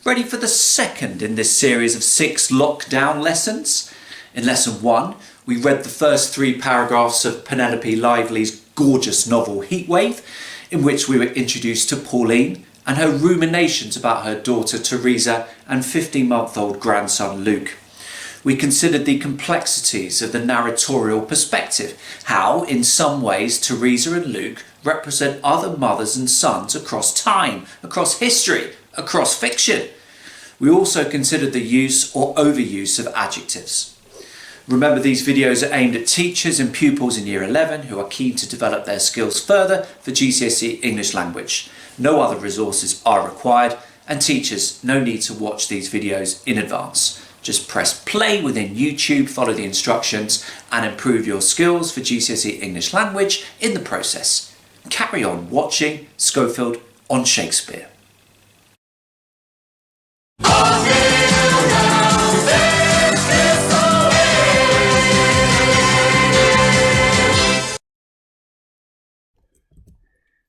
Ready for the second in this series of 6 lockdown lessons? In lesson 1, we read the first 3 paragraphs of Penelope Lively's gorgeous novel HeatWave, in which we were introduced to Pauline and her ruminations about her daughter Teresa and 15-month-old grandson Luke. We considered the complexities of the narratorial perspective, how, in some ways, Teresa and Luke represent other mothers and sons across time, across history, across fiction. We also considered the use or overuse of adjectives. Remember, these videos are aimed at teachers and pupils in Year 11 who are keen to develop their skills further for GCSE English Language. No other resources are required, and teachers, no need to watch these videos in advance. Just press play within YouTube, follow the instructions, and improve your skills for GCSE English Language in the process. Carry on watching Schofield on Shakespeare.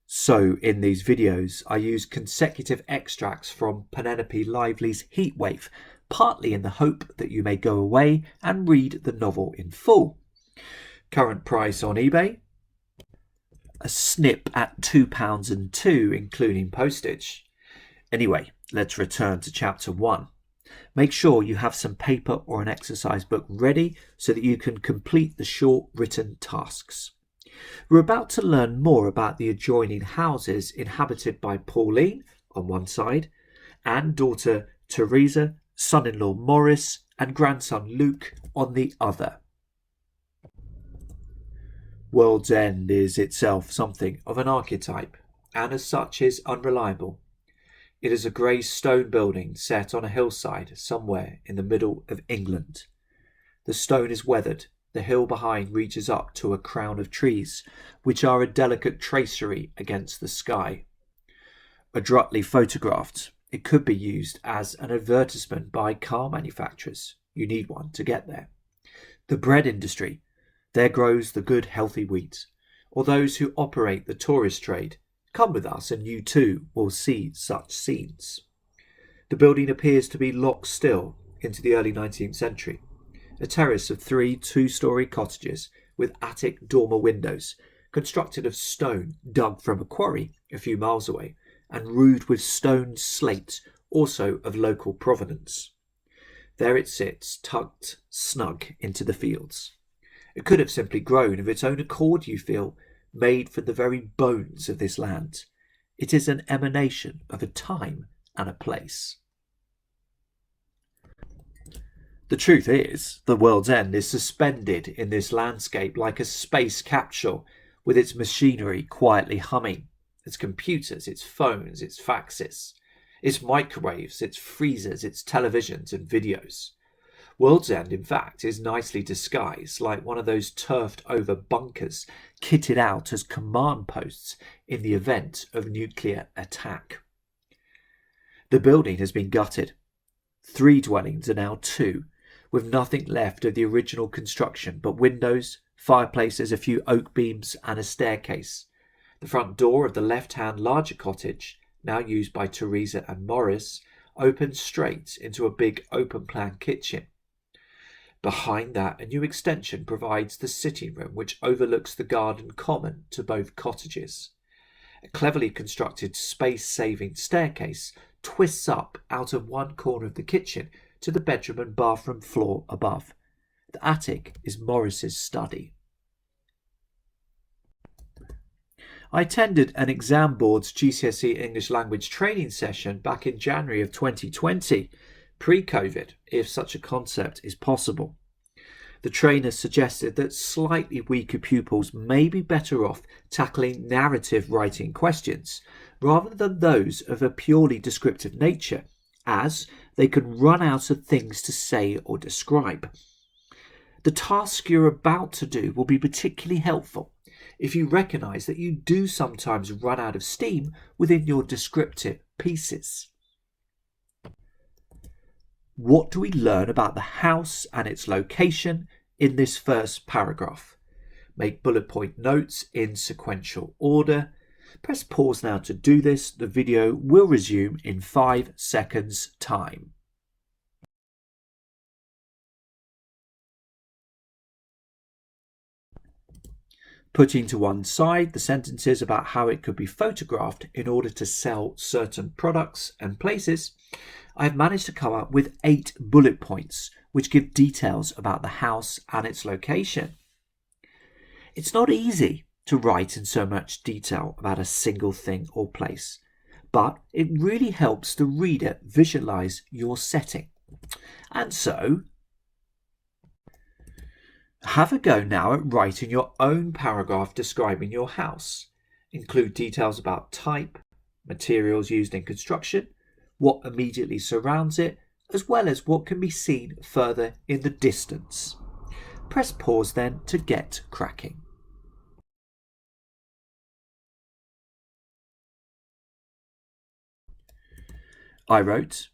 So in these videos, I use consecutive extracts from Penelope Lively's HeatWave, partly in the hope that you may go away and read the novel in full. Current price on eBay, a snip at £2.02 including postage. Anyway, let's return to chapter 1. Make sure you have some paper or an exercise book ready so that you can complete the short written tasks. We're about to learn more about the adjoining houses inhabited by Pauline on one side and daughter Teresa, son-in-law Maurice and grandson Luke on the other. World's End is itself something of an archetype and as such is unreliable. It is a grey stone building set on a hillside somewhere in the middle of England. The stone is weathered. The hill behind reaches up to a crown of trees, which are a delicate tracery against the sky. Adroitly photographed, it could be used as an advertisement by car manufacturers. You need one to get there. The bread industry. There grows the good healthy wheat. Or those who operate the tourist trade. Come with us and you too will see such scenes. The building appears to be locked still into the early 19th century. A terrace of 3 two-storey cottages with attic dormer windows, constructed of stone dug from a quarry a few miles away, and roofed with stone slate, also of local provenance. There it sits, tucked snug into the fields. It could have simply grown of its own accord, you feel, made from the very bones of this land. It is an emanation of a time and a place. The truth is, the World's End is suspended in this landscape like a space capsule, with its machinery quietly humming, its computers, its phones, its faxes, its microwaves, its freezers, its televisions and videos. World's End, in fact, is nicely disguised like one of those turfed over bunkers kitted out as command posts in the event of nuclear attack. The building has been gutted. 3 dwellings are now 2, with nothing left of the original construction but windows, fireplaces, a few oak beams and a staircase. The front door of the left-hand larger cottage, now used by Teresa and Maurice, opens straight into a big open-plan kitchen. Behind that, a new extension provides the sitting room which overlooks the garden common to both cottages. A cleverly constructed space-saving staircase twists up out of one corner of the kitchen to the bedroom and bathroom floor above. The attic is Maurice's study. I attended an exam board's GCSE English Language training session back in January of 2020, pre-COVID, if such a concept is possible. The trainer suggested that slightly weaker pupils may be better off tackling narrative writing questions rather than those of a purely descriptive nature, as they can run out of things to say or describe. The task you're about to do will be particularly helpful if you recognise that you do sometimes run out of steam within your descriptive pieces. What do we learn about the house and its location in this first paragraph? Make bullet point notes in sequential order. Press pause now to do this. The video will resume in 5 seconds time. Putting to one side the sentences about how it could be photographed in order to sell certain products and places, I have managed to come up with 8 bullet points which give details about the house and its location. It's not easy to write in so much detail about a single thing or place, but it really helps the reader visualize your setting. And so, have a go now at writing your own paragraph describing your house. Include details about type, materials used in construction, what immediately surrounds it, as well as what can be seen further in the distance. Press pause then to get cracking. I wrote,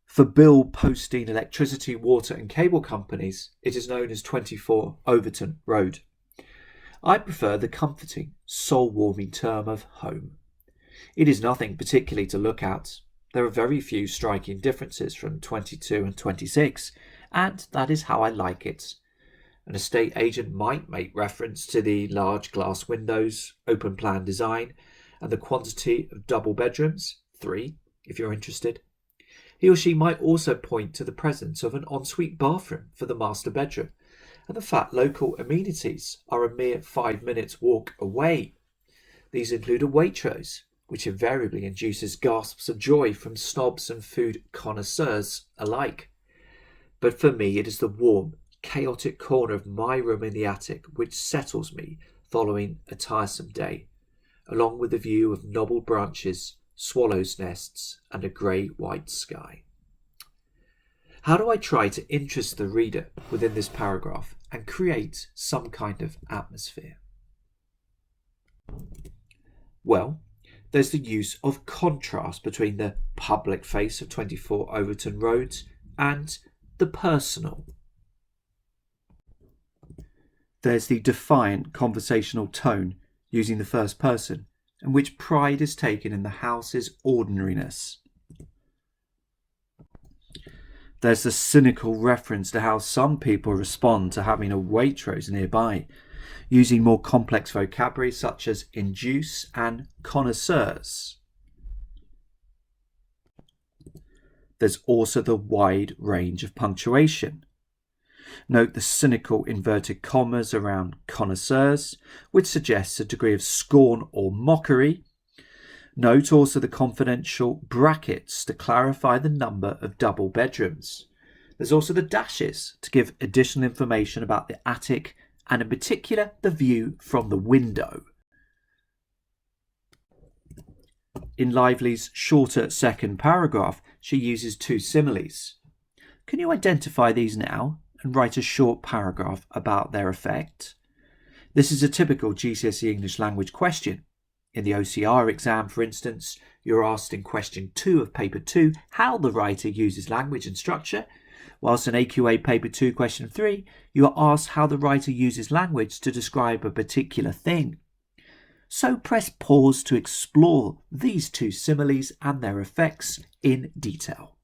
for bill posting electricity, water and cable companies, it is known as 24 Overton Road. I prefer the comforting, soul-warming term of home. It is nothing particularly to look at. There are very few striking differences from 22 and 26, and that is how I like it. An estate agent might make reference to the large glass windows, open plan design, and the quantity of double bedrooms, 3, if you're interested. He or she might also point to the presence of an ensuite bathroom for the master bedroom, and the fact local amenities are a mere 5 minutes walk away. These include a Waitrose, which invariably induces gasps of joy from snobs and food connoisseurs alike. But for me, it is the warm, chaotic corner of my room in the attic which settles me following a tiresome day, along with the view of knobbled branches, swallows' nests, and a grey-white sky. How do I try to interest the reader within this paragraph and create some kind of atmosphere? Well, there's the use of contrast between the public face of 24 Overton Road and the personal. There's the defiant conversational tone using the first person, in which pride is taken in the house's ordinariness. There's the cynical reference to how some people respond to having a Waitrose nearby, using more complex vocabulary such as induce and connoisseurs. There's also the wide range of punctuation. Note the cynical inverted commas around connoisseurs, which suggests a degree of scorn or mockery. Note also the confidential brackets to clarify the number of double bedrooms. There's also the dashes to give additional information about the attic and in particular the view from the window. In Lively's shorter second paragraph, she uses 2 similes. Can you identify these now and write a short paragraph about their effect? This is a typical GCSE English Language question. In the OCR exam, for instance, you're asked in question 2 of paper 2 how the writer uses language and structure, whilst in AQA paper 2 question 3, you are asked how the writer uses language to describe a particular thing. So press pause to explore these 2 similes and their effects in detail.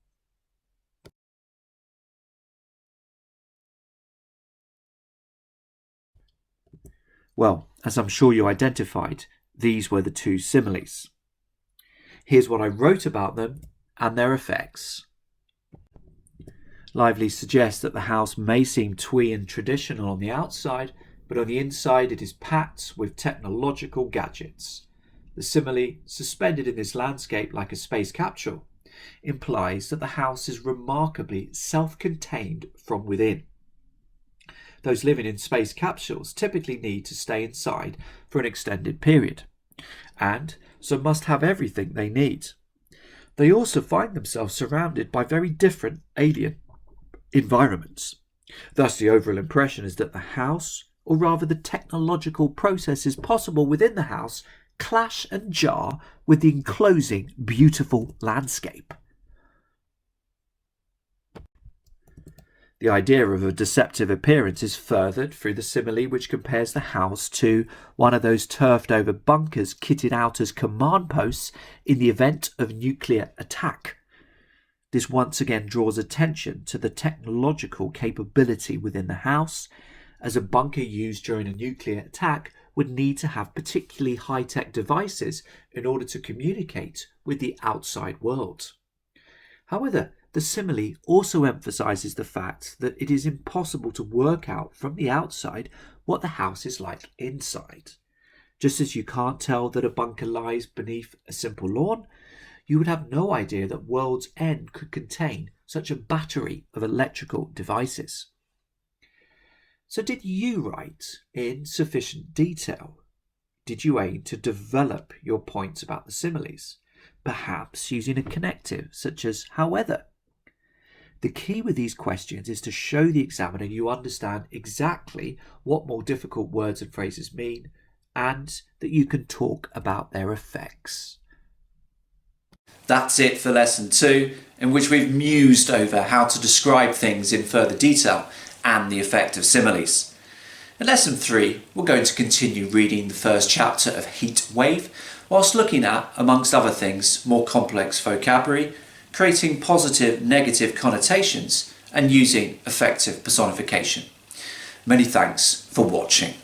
Well, as I'm sure you identified, these were the 2 similes. Here's what I wrote about them and their effects. Lively suggests that the house may seem twee and traditional on the outside, but on the inside it is packed with technological gadgets. The simile, suspended in this landscape like a space capsule, implies that the house is remarkably self-contained from within. Those living in space capsules typically need to stay inside for an extended period, and so must have everything they need. They also find themselves surrounded by very different alien environments. Thus, the overall impression is that the house, or rather the technological processes possible within the house, clash and jar with the enclosing beautiful landscape. The idea of a deceptive appearance is furthered through the simile which compares the house to one of those turfed over bunkers kitted out as command posts in the event of nuclear attack. This once again draws attention to the technological capability within the house, as a bunker used during a nuclear attack would need to have particularly high-tech devices in order to communicate with the outside world. However, the simile also emphasises the fact that it is impossible to work out from the outside what the house is like inside. Just as you can't tell that a bunker lies beneath a simple lawn, you would have no idea that World's End could contain such a battery of electrical devices. So did you write in sufficient detail? Did you aim to develop your points about the similes, perhaps using a connective such as however? The key with these questions is to show the examiner you understand exactly what more difficult words and phrases mean, and that you can talk about their effects. That's it for lesson 2, in which we've mused over how to describe things in further detail and the effect of similes. In lesson 3, we're going to continue reading the first chapter of HeatWave, whilst looking at, amongst other things, more complex vocabulary, creating positive, negative connotations, and using effective personification. Many thanks for watching.